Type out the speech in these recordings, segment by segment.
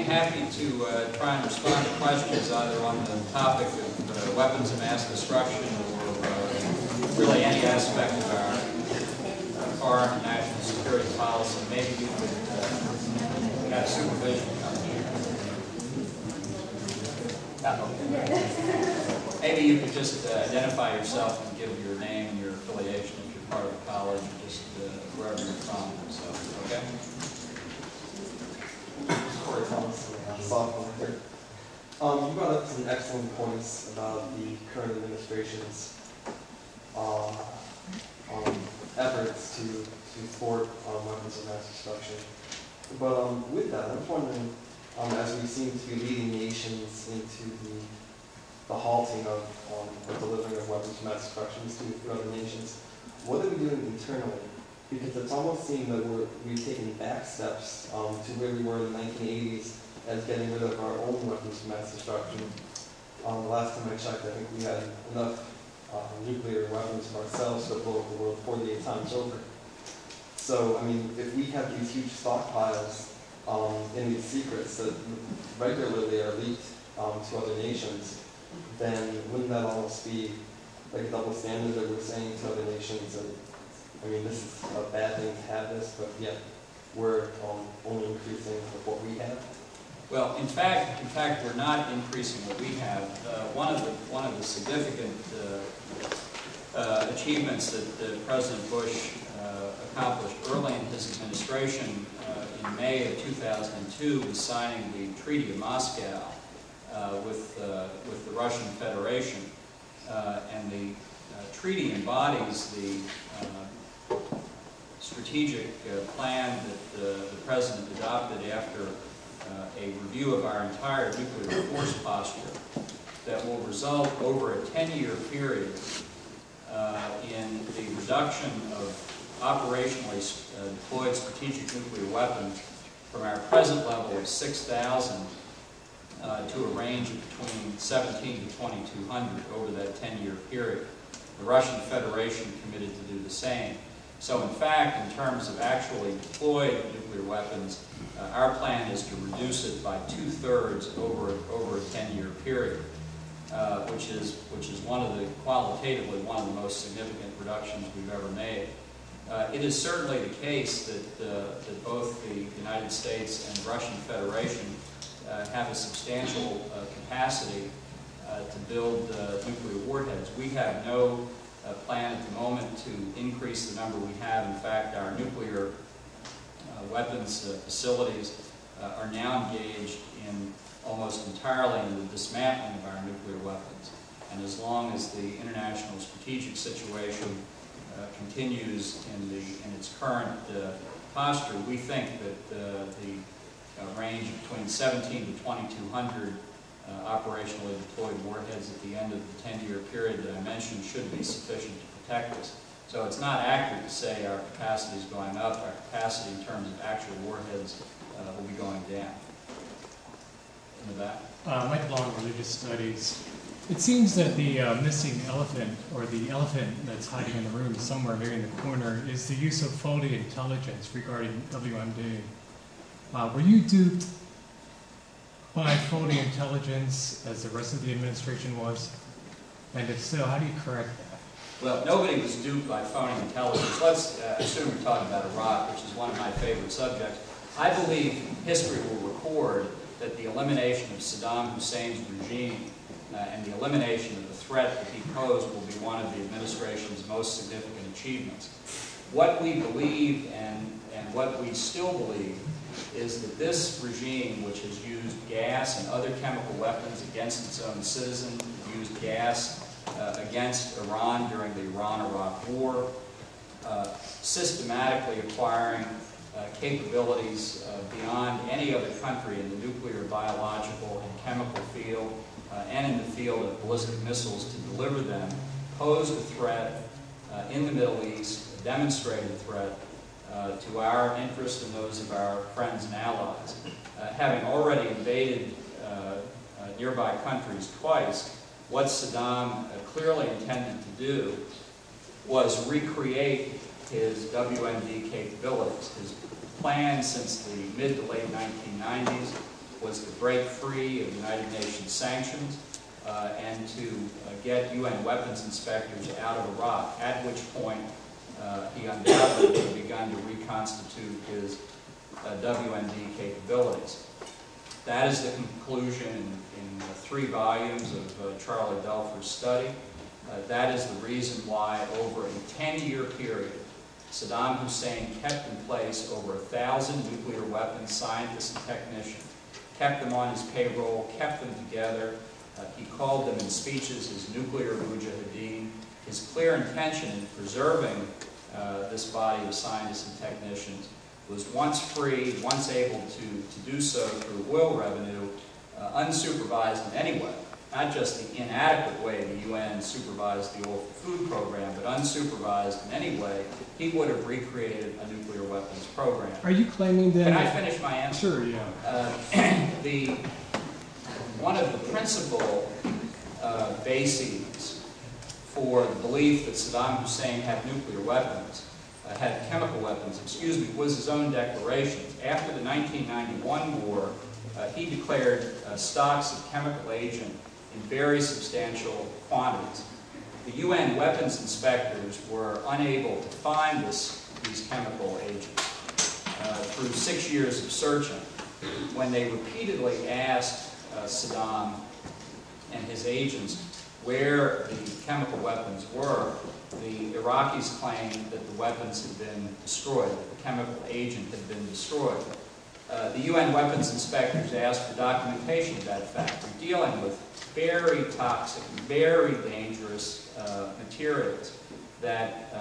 happy to try and respond to questions either on the topic of weapons of mass destruction or really any aspect of our foreign and national security policy. Maybe you could have supervision come here. Maybe you could just identify yourself and give your name and your affiliation if you're part of the college, or just wherever you're from. So, okay? Sophomore here. You brought up some excellent points about the current administration's efforts to thwart weapons of mass destruction. But with that, I'm wondering, as we seem to be leading nations into the halting of the delivering of weapons of mass destruction to other nations, what are we doing internally? Because it's almost seemed that we've taken back steps to where we were in the 1980s as getting rid of our own weapons of mass destruction. The last time I checked, I think we had enough nuclear weapons for ourselves to blow up the world 48 times over. So, I mean, if we have these huge stockpiles in these secrets that regularly are leaked to other nations, then wouldn't that almost be like a double standard that we're saying to other nations that, I mean, this is a bad thing to have this, but yet we're only increasing with what we have? Well, in fact, we're not increasing what we have. One of the significant achievements that President Bush accomplished early in his administration in May of 2002 was signing the Treaty of Moscow with the Russian Federation, and the treaty embodies the strategic plan that the President adopted after a review of our entire nuclear force posture that will result over a 10-year period in the reduction of operationally deployed strategic nuclear weapons from our present level of 6,000 to a range of between 17 to 2,200 over that 10-year period. The Russian Federation committed to do the same. So in fact, in terms of actually deployed nuclear weapons, our plan is to reduce it by 2/3 over a 10-year period, which is qualitatively one of the most significant reductions we've ever made. It is certainly the case that both the United States and the Russian Federation have a substantial capacity to build nuclear warheads. We have no plan at the moment to increase the number we have. In fact, our nuclear weapons facilities are now engaged in almost entirely in the dismantling of our nuclear weapons. And as long as the international strategic situation continues in its current posture, we think that the range between 17 to 2,200 operationally deployed warheads at the end of the 10-year period that I mentioned should be sufficient to protect us. So it's not accurate to say our capacity is going up. Our capacity in terms of actual warheads will be going down. In the back. Mike Long, Religious Studies. It seems that the missing elephant, or the elephant that's hiding in the room somewhere here in the corner, is the use of faulty intelligence regarding WMD. Were you duped by faulty intelligence as the rest of the administration was? And if so, how do you correct that? Well, nobody was duped by phony intelligence. Let's assume we're talking about Iraq, which is one of my favorite subjects. I believe history will record that the elimination of Saddam Hussein's regime and the elimination of the threat that he posed will be one of the administration's most significant achievements. What we believe and what we still believe is that this regime, which has used gas and other chemical weapons against its own citizens, used gas against Iran during the Iran-Iraq War, systematically acquiring capabilities beyond any other country in the nuclear, biological, and chemical field, and in the field of ballistic missiles to deliver them, posed a threat in the Middle East, a demonstrated threat to our interests and those of our friends and allies. Having already invaded nearby countries twice, what Saddam clearly intended to do was recreate his WMD capabilities. His plan since the mid to late 1990s was to break free of United Nations sanctions and to get UN weapons inspectors out of Iraq, at which point he undoubtedly had begun to reconstitute his WMD capabilities. That is the conclusion in 3 volumes of Charlie Belfer's study. That is the reason why over a 10-year period, Saddam Hussein kept in place over 1,000 nuclear weapons scientists and technicians, kept them on his payroll, kept them together. He called them in speeches his nuclear mujahideen. His clear intention in preserving this body of scientists and technicians was once free, once able to do so through oil revenue, unsupervised in any way. Not just the inadequate way the UN supervised the oil for food program, but unsupervised in any way, he would have recreated a nuclear weapons program. Are you claiming that... Can I finish my answer? Sure, yeah. One of the principal bases for the belief that Saddam Hussein had nuclear weapons, had chemical weapons, was his own declarations. After the 1991 war, he declared stocks of chemical agent in very substantial quantities. The UN weapons inspectors were unable to find these chemical agents through 6 years of searching. When they repeatedly asked Saddam and his agents where the chemical weapons were, the Iraqis claimed that the weapons had been destroyed, that the chemical agent had been destroyed. The UN weapons inspectors asked for documentation of that fact. We're dealing with very toxic, very dangerous materials that,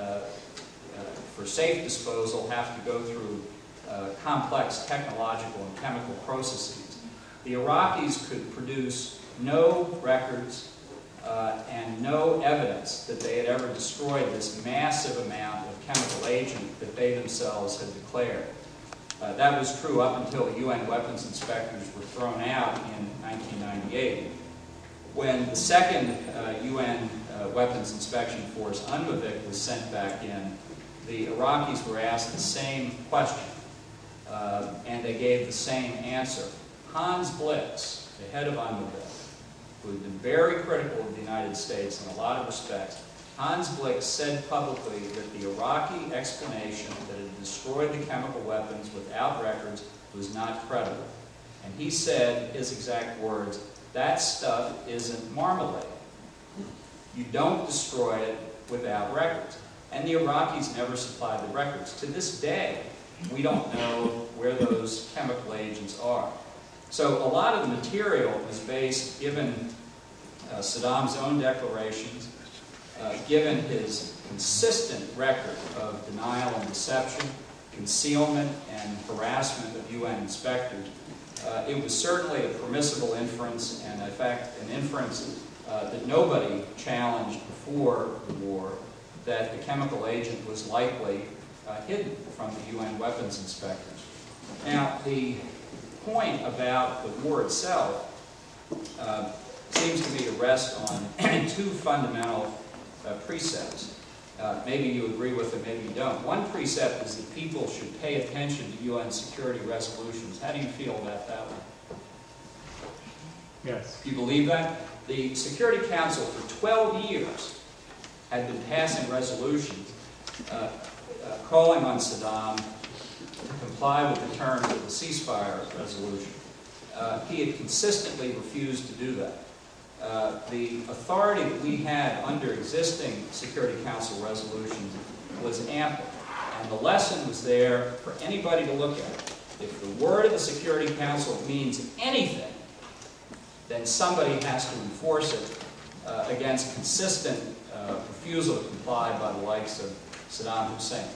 for safe disposal, have to go through complex technological and chemical processes. The Iraqis could produce no records and no evidence that they had ever destroyed this massive amount of chemical agent that they themselves had declared. That was true up until the UN weapons inspectors were thrown out in 1998. When the second UN weapons inspection force, UNMAVIC, was sent back in, the Iraqis were asked the same question, and they gave the same answer. Hans Blix, the head of UNMAVIC, who had been very critical of the United States in a lot of respects, Hans Blix said publicly that the Iraqi explanation that it destroyed the chemical weapons without records was not credible. And he said, his exact words, "That stuff isn't marmalade. You don't destroy it without records." And the Iraqis never supplied the records. To this day, we don't know where those chemical agents are. So a lot of the material was based, given Saddam's own declarations, given his consistent record of denial and deception, concealment and harassment of UN inspectors, it was certainly a permissible inference, and in fact an inference that nobody challenged before the war, that the chemical agent was likely hidden from the UN weapons inspectors. Now, the point about the war itself seems to me to rest on 2 fundamental precepts. Maybe you agree with it, maybe you don't. One precept is that people should pay attention to UN security resolutions. How do you feel about that one? Yes. Do you believe that? The Security Council for 12 years had been passing resolutions calling on Saddam to comply with the terms of the ceasefire resolution. He had consistently refused to do that. The authority that we had under existing Security Council resolutions was ample, and the lesson was there for anybody to look at. If the word of the Security Council means anything, then somebody has to enforce it against consistent refusal to comply by the likes of Saddam Hussein.